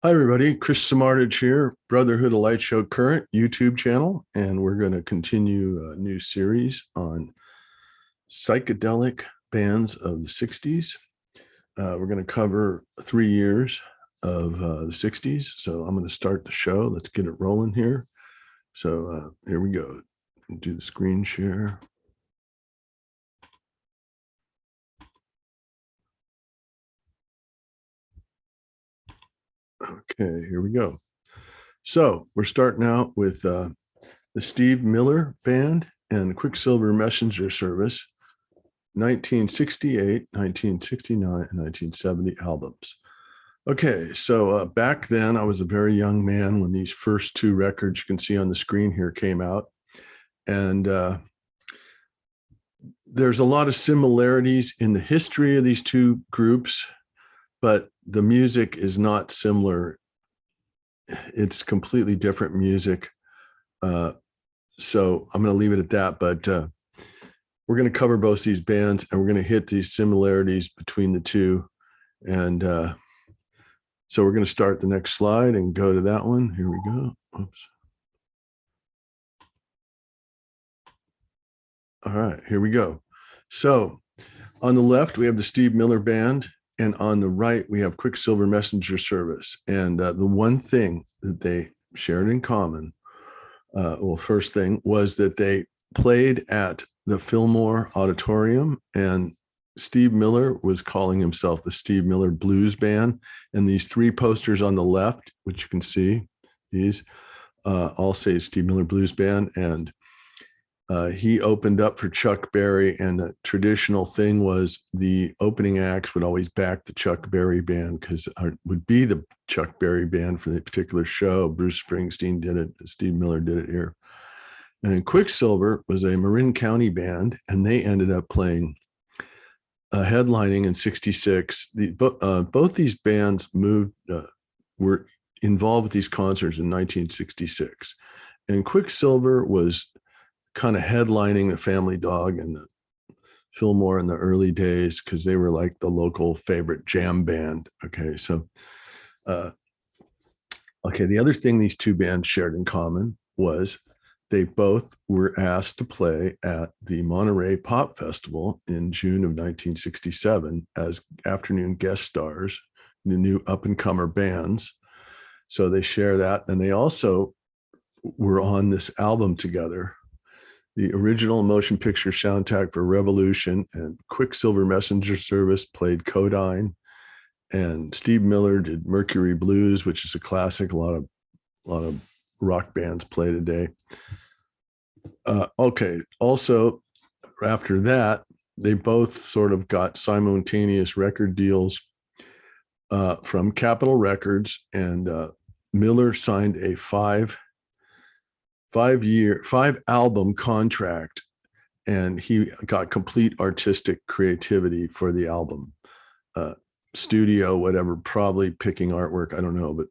Hi, everybody. Chris Samartage here, Brotherhood of Light Show Current YouTube channel, and we're going to continue a new series on psychedelic bands of the 60s. We're going to cover 3 years of the 60s. So I'm going to start the show. Let's get it rolling here. So here we go. Do the screen share. Okay, here we go. So we're starting out with the Steve Miller Band and the Quicksilver Messenger Service, 1968, 1969, and 1970 albums. Okay, so back then I was a very young man when these first two records you can see on the screen here came out. And there's a lot of similarities in the history of these two groups, but the music is not similar. It's completely different music. So I'm going to leave it at that, but we're going to cover both these bands and we're going to hit these similarities between the two. And so we're going to start the next slide and go to that one. Here we go. Oops. All right, here we go. So on the left, we have the Steve Miller Band, and on the right, we have Quicksilver Messenger Service. And the one thing that they shared in common, first thing was that they played at the Fillmore Auditorium, and Steve Miller was calling himself the Steve Miller Blues Band. And these three posters on the left, which you can see, these all say Steve Miller Blues Band. And he opened up for Chuck Berry, and the traditional thing was the opening acts would always back the Chuck Berry band because it would be the Chuck Berry band for the particular show. Bruce Springsteen did it. Steve Miller did it here. And then Quicksilver was a Marin County band, and they ended up playing headlining in 66. Both these bands were involved with these concerts in 1966. And Quicksilver was kind of headlining the Family Dog and the Fillmore in the early days because they were like the local favorite jam band. Okay, so the other thing these two bands shared in common was they both were asked to play at the Monterey Pop Festival in June of 1967 as afternoon guest stars, the new up-and-comer bands. So they share that, and they also were on this album together, the original motion picture soundtrack for Revolution, and Quicksilver Messenger Service played Codine, and Steve Miller did Mercury Blues, which is a classic. A lot of rock bands play today. Also, after that, they both sort of got simultaneous record deals from Capitol Records, and Miller signed a five album contract, and he got complete artistic creativity for the album, studio, whatever, probably picking artwork, I don't know, but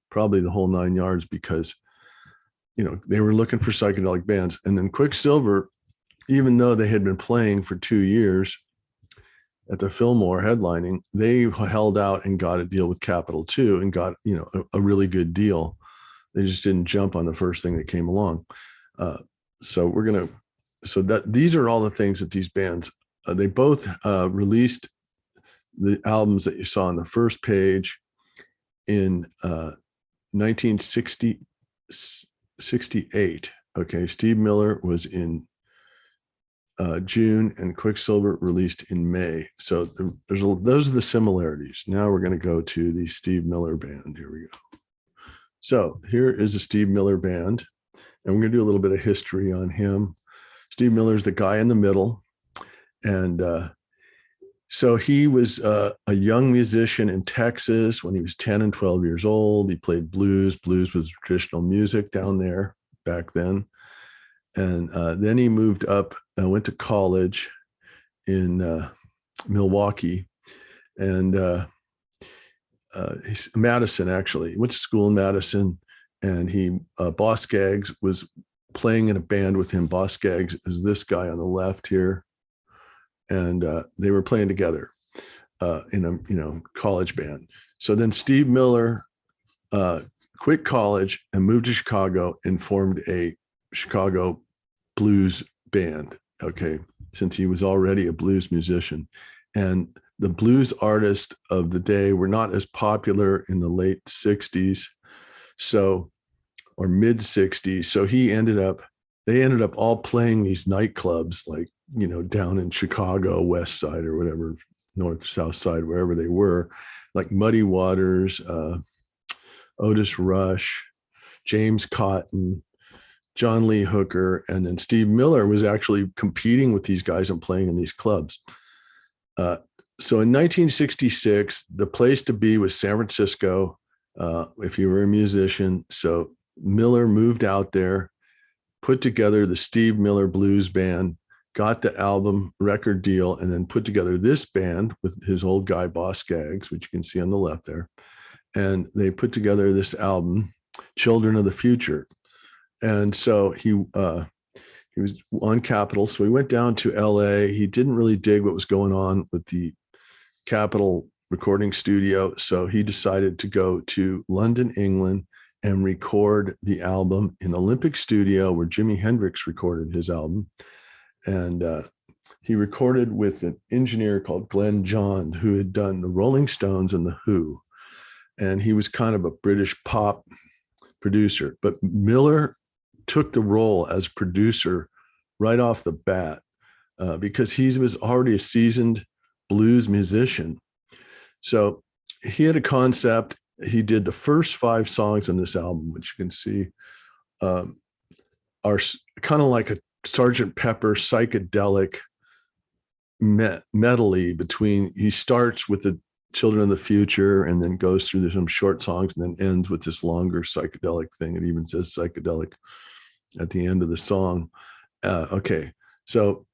probably the whole 9 yards, because they were looking for psychedelic bands. And then Quicksilver, even though they had been playing for 2 years at the Fillmore headlining, they held out and got a deal with Capitol too, and got a really good deal. They just didn't jump on the first thing that came along. These are all the things that these bands, they both released the albums that you saw on the first page in 1968. Okay, Steve Miller was in June, and Quicksilver released in May. So those are the similarities. Now we're going to go to the Steve Miller Band. Here we go. So here is the Steve Miller Band, and we're going to do a little bit of history on him. Steve Miller's the guy in the middle, and so he was a young musician in Texas when he was 10 and 12 years old. He played blues. Blues was traditional music down there back then. And then he moved up and went to college in Milwaukee, and Madison, actually. He went to school in Madison, and Boss Skaggs was playing in a band with him. Boss Skaggs is this guy on the left here. And they were playing together in a college band. So then Steve Miller quit college and moved to Chicago and formed a Chicago blues band. Okay. Since he was already a blues musician. And the blues artists of the day were not as popular in the late 60s. So, or mid 60s. So they ended up all playing these nightclubs, like, down in Chicago, West Side or whatever, North, South Side, wherever they were, like Muddy Waters, Otis Rush, James Cotton, John Lee Hooker, and then Steve Miller was actually competing with these guys and playing in these clubs. So in 1966, the place to be was San Francisco, if you were a musician. So Miller moved out there, put together the Steve Miller Blues Band, got the album record deal, and then put together this band with his old guy, Boss Skaggs, which you can see on the left there. And they put together this album, Children of the Future. And so he was on Capitol. So he went down to LA. He didn't really dig what was going on with the Capitol recording studio. So he decided to go to London, England, and record the album in Olympic Studio, where Jimi Hendrix recorded his album. And he recorded with an engineer called Glenn John, who had done the Rolling Stones and the Who. And he was kind of a British pop producer. But Miller took the role as producer right off the bat because he was already a seasoned blues musician. So he had a concept. He did the first 5 songs on this album, which you can see are kind of like a Sgt. Pepper psychedelic medley between, he starts with the Children of the Future and then goes through some short songs and then ends with this longer psychedelic thing. It even says psychedelic at the end of the song. Okay, so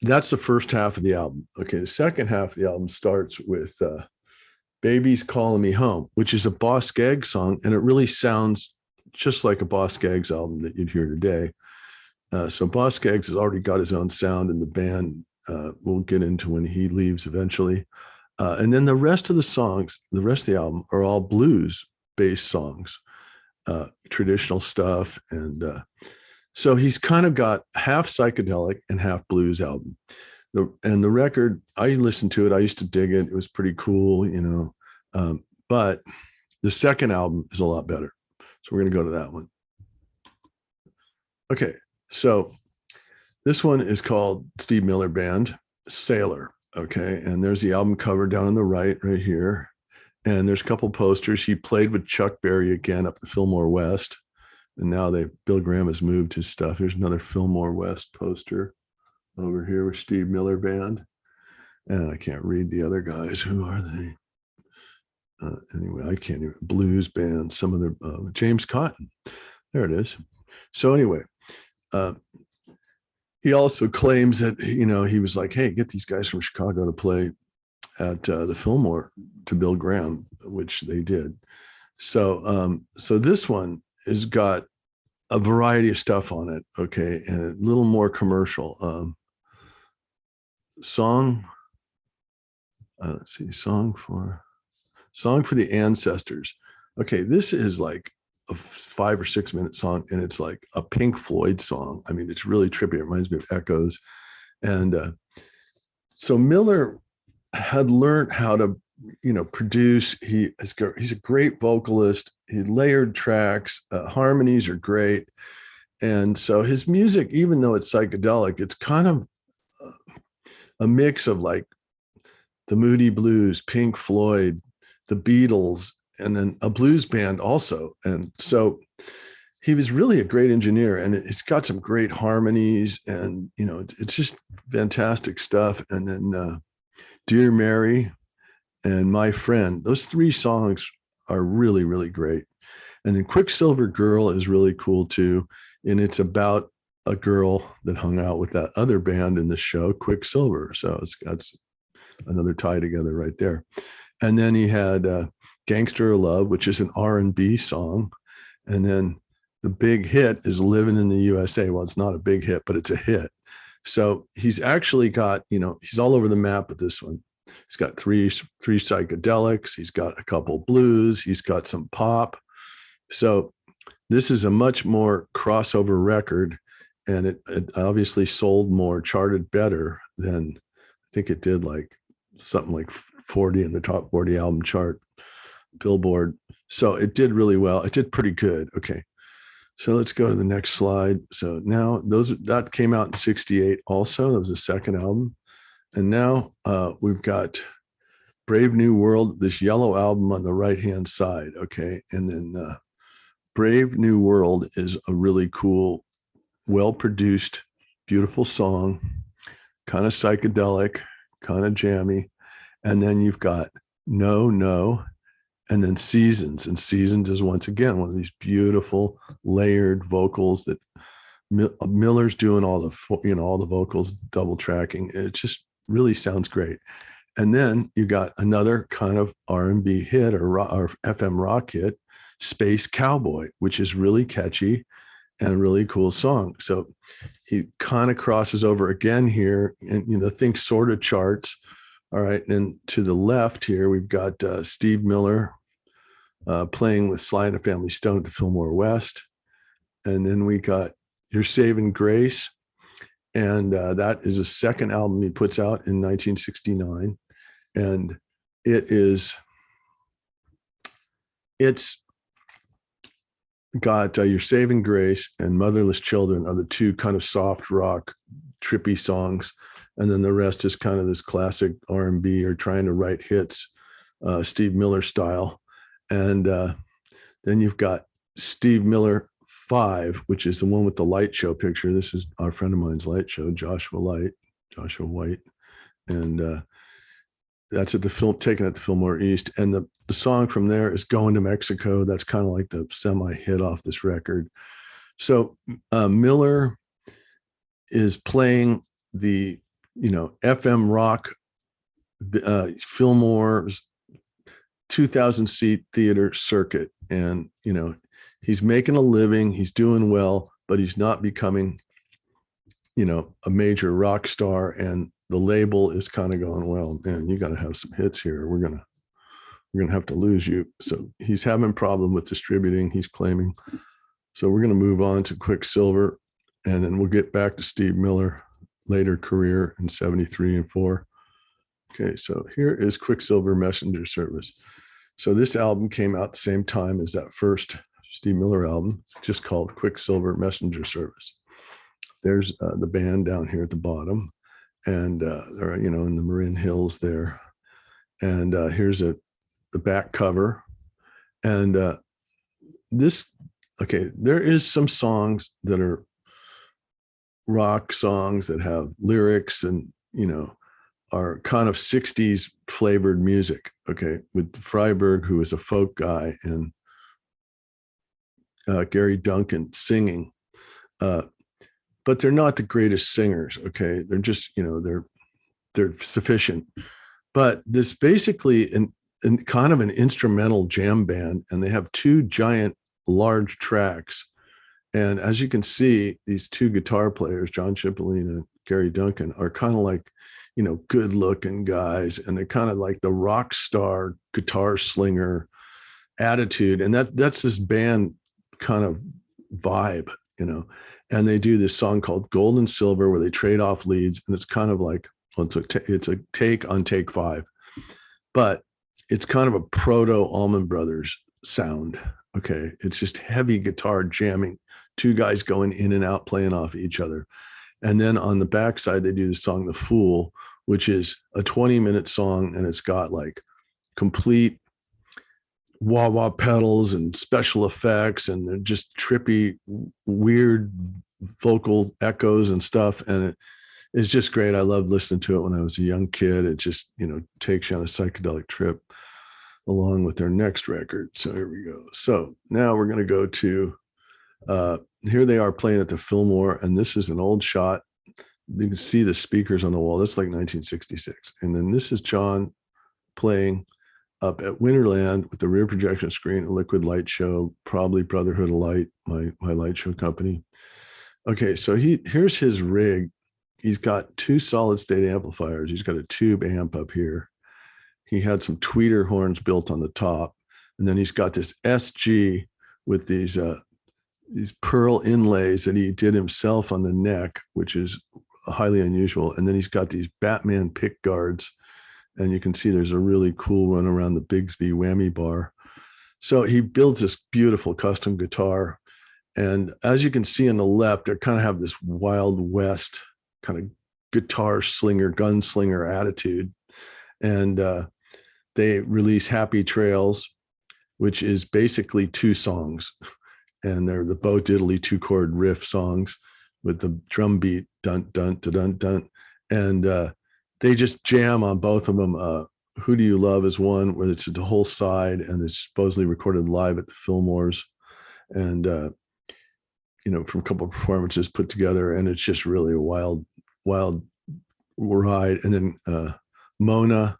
that's the first half of the album. Okay, the second half of the album starts with Baby's Calling Me Home, which is a Boss Skaggs song, and it really sounds just like a Boss Skaggs album that you'd hear today. So Boss Skaggs has already got his own sound in the band. We'll get into when he leaves eventually. And then the rest of the songs, the rest of the album are all blues-based songs, traditional stuff. And so he's kind of got half psychedelic and half blues album. And the record, I listened to it. I used to dig it. It was pretty cool, but the second album is a lot better. So we're going to go to that one. Okay. So this one is called Steve Miller Band, Sailor. Okay. And there's the album cover down on the right here. And there's a couple posters. He played with Chuck Berry again up the Fillmore West. And now Bill Graham has moved his stuff. Here's another Fillmore West poster over here with Steve Miller Band. And I can't read the other guys. Who are they? Anyway, I can't even. Blues band, some of the James Cotton. There it is. So anyway, he also claims that, he was like, hey, get these guys from Chicago to play at the Fillmore to Bill Graham, which they did. So this one has got a variety of stuff on it. Okay. And a little more commercial. Song. Let's see. Song for the Ancestors. Okay. This is like a 5 or 6 minute song, and it's like a Pink Floyd song. I mean, it's really trippy. It reminds me of Echoes. And so Miller had learned how to, produce. He's a great vocalist. He layered tracks. Harmonies are great. And so his music, even though it's psychedelic, it's kind of a mix of like the Moody Blues, Pink Floyd, the Beatles, and then a blues band also. And so he was really a great engineer, and it's got some great harmonies, and, it's just fantastic stuff. And then Dear Mary and My Friend, those 3 songs are really, really great. And then Quicksilver Girl is really cool too. And it's about a girl that hung out with that other band in the show, Quicksilver. So it's got another tie together right there. And then he had Gangster Love, which is an R&B song. And then the big hit is Living in the USA. Well, it's not a big hit, but it's a hit. So he's actually got, he's all over the map with this one. He's got three psychedelics. He's got a couple blues. He's got some pop. So this is a much more crossover record, and it obviously sold more, charted better than I think it did, like something like 40 in the top 40 album chart, Billboard. So it did really well. It did pretty good. Okay. So let's go to the next slide. So now that came out in 68 also. That was the second album. And now we've got Brave New World, this yellow album on the right-hand side. Okay. And then Brave New World is a really cool, well-produced, beautiful song, kind of psychedelic, kind of jammy. And then you've got No, No, and then Seasons. And Seasons is once again one of these beautiful layered vocals that Miller's doing all the vocals, double tracking. It just really sounds great. And then you got another kind of R&B hit or FM rock hit, Space Cowboy, which is really catchy and a really cool song. So he kind of crosses over again here, and think sort of charts. All right, and to the left here we've got Steve Miller playing with Sly and the Family Stone at the Fillmore West, and then we got Your Saving Grace, and that is a second album he puts out in 1969, and it's got Your Saving Grace and Motherless Children are the two kind of soft rock, trippy songs. And then the rest is kind of this classic R&B or trying to write hits, Steve Miller style. And then you've got Steve Miller 5, which is the one with the light show picture. This is our friend of mine's light show, Joshua White. And that's at the film, taken at the Fillmore East. And the song from there is Going to Mexico. That's kind of like the semi-hit off this record. So Miller is playing the, FM rock, Fillmore's 2,000 seat theater circuit. And, he's making a living, he's doing well, but he's not becoming, a major rock star. And the label is kind of going, well, man, you got to have some hits here. We're going to have to lose you. So he's having a problem with distributing, he's claiming. So we're going to move on to Quicksilver, and then we'll get back to Steve Miller later career in 73 and 4. Okay, so here is Quicksilver Messenger Service. So this album came out the same time as that first Steve Miller album. It's just called Quicksilver Messenger Service. There's the band down here at the bottom, and they're in the Marin Hills there. And here's the back cover. And there is some songs that are rock songs that have lyrics and are kind of 60s flavored music, okay, with Freiberg, who is a folk guy, and Gary Duncan singing. But they're not the greatest singers, okay? They're just, they're sufficient. But this basically in kind of an instrumental jam band, and they have two giant, large tracks. And as you can see, these two guitar players, John Cipollina and Gary Duncan, are kind of like, good looking guys. And they're kind of like the rock star guitar slinger attitude. And that's this band kind of vibe, and they do this song called Gold and Silver where they trade off leads. And it's kind of like, well, it's a take on Take 5, but it's kind of a proto Allman Brothers sound. Okay. It's just heavy guitar jamming, two guys going in and out, playing off each other. And then on the backside, they do the song The Fool, which is a 20-minute song. And it's got like complete wah-wah pedals and special effects, and they're just trippy, weird vocal echoes and stuff. And it is just great. I loved listening to it when I was a young kid. It just, takes you on a psychedelic trip along with their next record. So here we go. So now we're going to go to, here they are playing at the Fillmore, and this is an old shot. You can see the speakers on the wall. That's like 1966. And then this is John playing up at Winterland with the rear projection screen, a Liquid Light Show, probably Brotherhood of Light, my light show company. Okay, so here's his rig. He's got two solid state amplifiers. He's got a tube amp up here. He had some tweeter horns built on the top. And then he's got this SG with these pearl inlays that he did himself on the neck, which is highly unusual. And then he's got these Batman pick guards, and you can see there's a really cool one around the Bigsby whammy bar. So he builds this beautiful custom guitar. And as you can see on the left, they kind of have this Wild West kind of guitar slinger, gunslinger attitude. And they release Happy Trails, which is basically 2 songs. And they're the Bo Diddley 2-chord riff songs with the drum beat, dun, dun, dun, dun, dun. And they just jam on both of them. Who Do You Love is one where it's the whole side, and it's supposedly recorded live at the Fillmores. And, from a couple of performances put together, and it's just really a wild ride. And then Mona,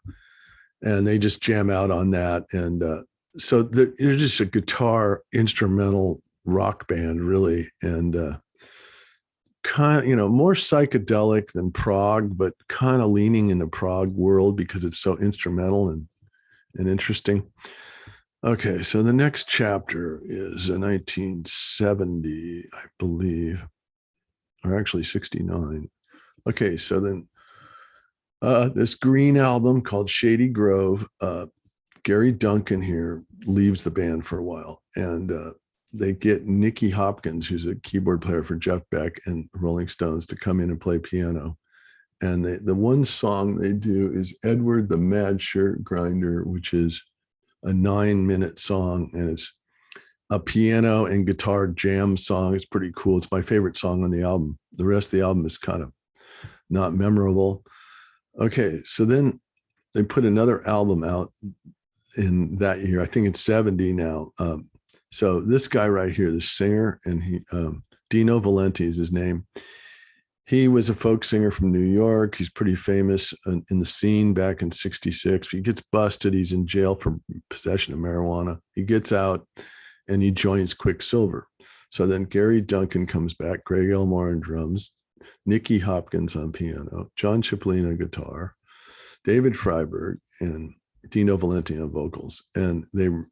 and they just jam out on that. And so they're just a guitar instrumental rock band, really. And kind of, more psychedelic than prog, but kind of leaning in the prog world because it's so instrumental and interesting. Okay, so the next chapter is 1970, I believe, or actually 69. Okay, so then this Green album called Shady Grove, Gary Duncan here leaves the band for a while, and they get Nicky Hopkins, who's a keyboard player for Jeff Beck and Rolling Stones, to come in and play piano. And the one song they do is Edward the Mad Shirt Grinder, which is a 9-minute song, and it's a piano and guitar jam song. It's pretty cool. It's my favorite song on the album. The rest of the album is kind of not memorable. Okay, so then they put another album out in that year. I think it's 70 now. So this guy right here, the singer, and he Dino Valenti is his name. He was a folk singer from New York. He's pretty famous in the scene back in 66. He gets busted. He's in jail for possession of marijuana. He gets out and he joins Quicksilver. So then Gary Duncan comes back, Greg Elmore on drums, Nicky Hopkins on piano, John Cipollina on guitar, David Freiberg, and Dino Valenti on vocals. And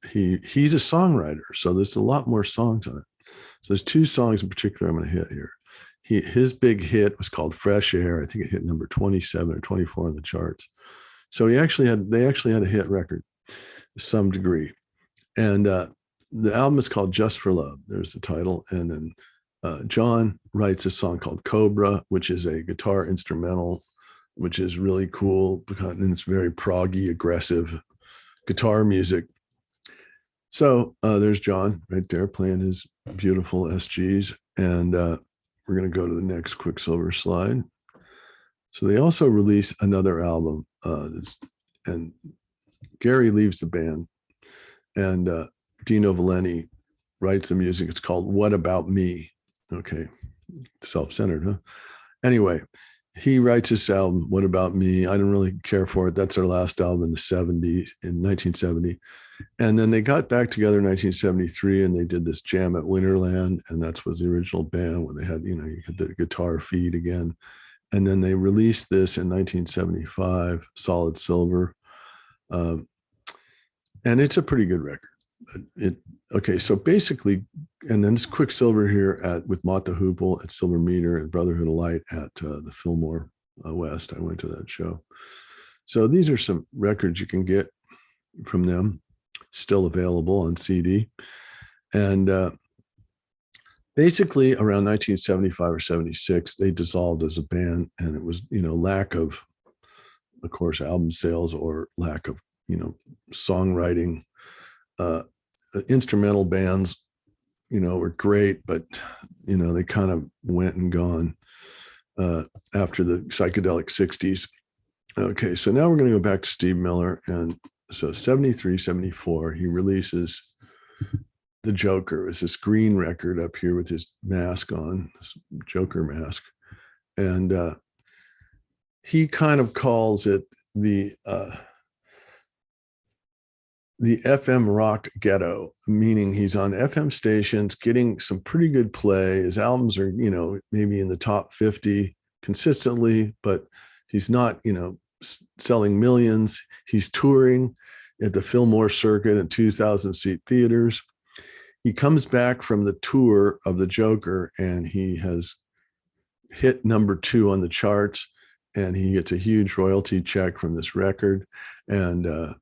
he's a songwriter. So there's a lot more songs on it. So there's 2 songs in particular I'm going to hit here. His big hit was called Fresh Air. I think it hit number 27 or 24 on the charts. So they actually had a hit record to some degree. And the album is called Just for Love. There's the title. And then John writes a song called Cobra, which is a guitar instrumental, which is really cool, and it's very proggy, aggressive guitar music. So there's John right there playing his beautiful SGs. And we're going to go to the next Quicksilver slide. So they also release another album, and Gary leaves the band, and Dino Valenti writes the music. It's called What About Me? Okay, self-centered, huh? Anyway, he writes this album, What About Me? I didn't really care for it. That's their last album in the 70s, in 1970. And then they got back together in 1973, and they did this jam at Winterland, and that was the original band when they had, you had the guitar feed again. And then they released this in 1975, Solid Silver, and it's a pretty good record. Okay, so basically, and then it's Quicksilver here with Mott the Hoople at Silver Meter and Brotherhood of Light at the Fillmore West. I went to that show. So these are some records you can get from them, still available on CD. And basically around 1975 or 76, they dissolved as a band, and it was, lack of course, album sales or lack of, songwriting. Instrumental bands, were great, but, they kind of went and gone after the psychedelic 60s. Okay, so now we're going to go back to Steve Miller. And so 73, 74, he releases The Joker. It's this green record up here with his mask on, this Joker mask. And he kind of calls it the FM rock ghetto, meaning he's on FM stations getting some pretty good play. His albums are, maybe in the top 50 consistently, but he's not, selling millions. He's touring at the Fillmore circuit at 2,000 seat theaters. he comes back from the tour of the Joker, and he has hit #2 on the charts, and he gets a huge royalty check from this record. And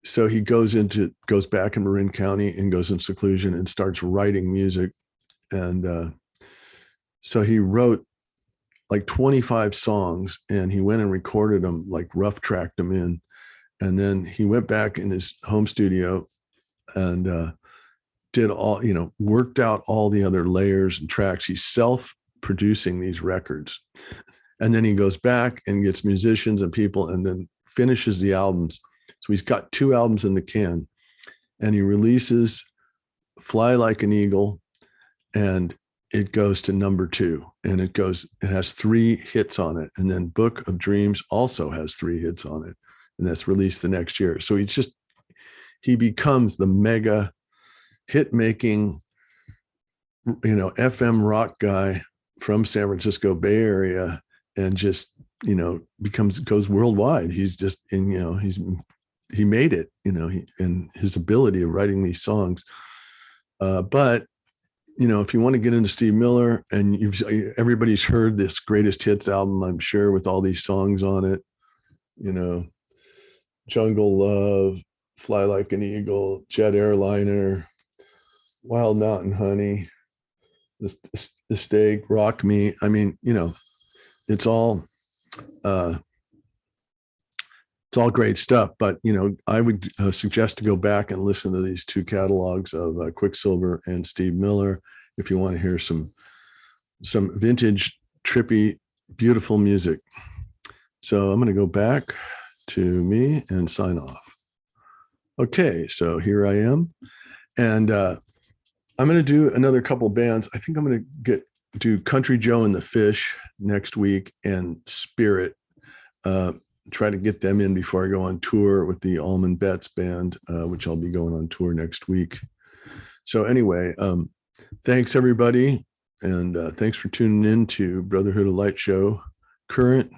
so he goes back in Marin County and goes in seclusion and starts writing music. And so he wrote like 25 songs, and he went and recorded them, like rough tracked them in. And then he went back in his home studio and did all, worked out all the other layers and tracks. He's self-producing these records. And then he goes back and gets musicians and people and then finishes the albums. So he's got 2 albums in the can, and he releases Fly Like an Eagle, and it goes to #2, and it has 3 hits on it. And then Book of Dreams also has 3 hits on it, and that's released the next year. So he becomes the mega hit making, FM rock guy from San Francisco Bay Area, and just, goes worldwide. He's just, he made it, and his ability of writing these songs. But if you want to get into Steve Miller, and everybody's heard this greatest hits album, I'm sure, with all these songs on it, Jungle Love, Fly Like an Eagle, Jet Airliner, Wild Mountain Honey, the Steak, Rock Me. I mean, it's all great stuff. But I would suggest to go back and listen to these 2 catalogs of Quicksilver and Steve Miller if you want to hear some vintage, trippy, beautiful music. So I'm going to go back to me and sign off. Okay, so here I am, and I'm going to do another couple bands. I think I'm going to do Country Joe and the Fish next week, and Spirit. Try to get them in before I go on tour with the Allman Betts band, which I'll be going on tour next week. So anyway, thanks everybody, and thanks for tuning in to Brotherhood of Light Show current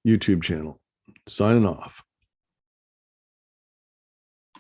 YouTube channel. Signing off.